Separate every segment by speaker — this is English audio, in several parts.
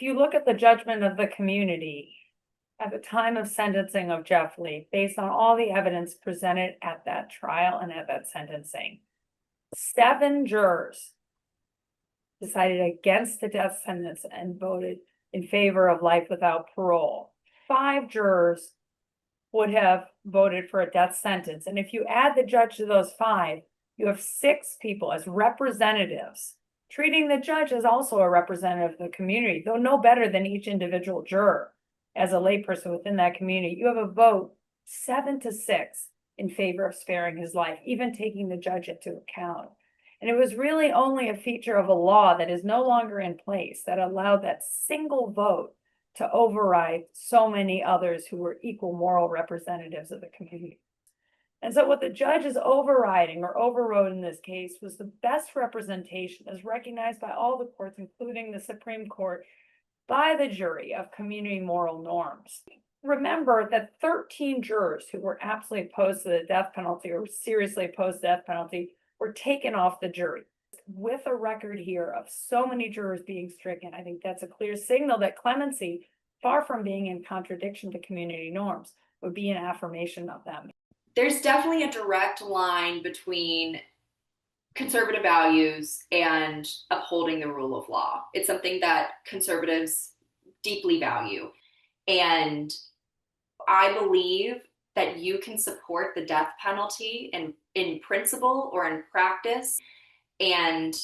Speaker 1: if you look at the judgment of the community at the time of sentencing of Jeff Lee, based on all the evidence presented at that trial and at that sentencing, 7 jurors decided against the death sentence and voted in favor of life without parole. 5 jurors would have voted for a death sentence. And if you add the judge to those 5, you have 6 people as representatives, treating the judge as also a representative of the community, though no better than each individual juror as a layperson within that community. You have a vote 7-6 in favor of sparing his life, even taking the judge into account. And it was really only a feature of a law that is no longer in place that allowed that single vote to override so many others who were equal moral representatives of the community. And so what the judge is overriding or overrode in this case was the best representation, as recognized by all the courts, including the Supreme Court, by the jury of community moral norms. Remember that 13 jurors who were absolutely opposed to the death penalty or seriously opposed to the death penalty were taken off the jury. With a record here of so many jurors being stricken, I think that's a clear signal that clemency, far from being in contradiction to community norms, would be an affirmation of them.
Speaker 2: There's definitely a direct line between conservative values and upholding the rule of law. It's something that conservatives deeply value. And I believe that you can support the death penalty in principle or in practice, and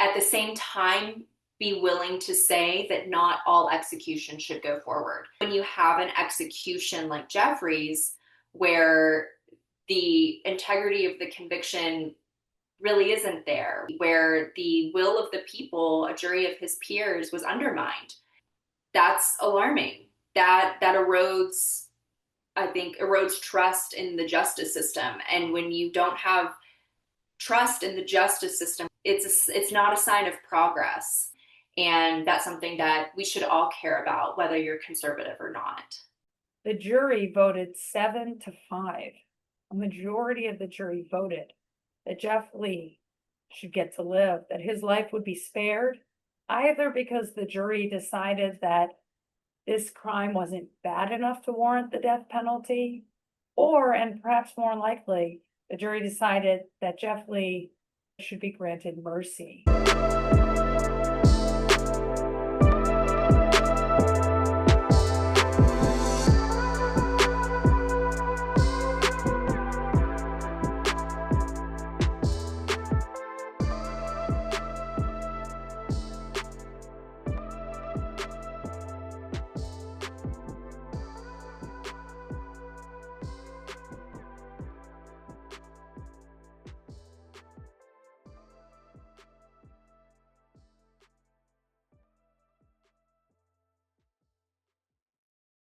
Speaker 2: at the same time be willing to say that not all execution should go forward. When you have an execution like Jeffrey's, where the integrity of the conviction really isn't there, where the will of the people, a jury of his peers, was undermined, that's alarming. That erodes, I think, erodes trust in the justice system. And when you don't have trust in the justice system, it's not a sign of progress. And that's something that we should all care about, whether you're conservative or not.
Speaker 1: The jury voted 7-5. A majority of the jury voted that Jeff Lee should get to live, that his life would be spared, either because the jury decided that this crime wasn't bad enough to warrant the death penalty, or, and perhaps more likely, the jury decided that Jeff Lee should be granted mercy.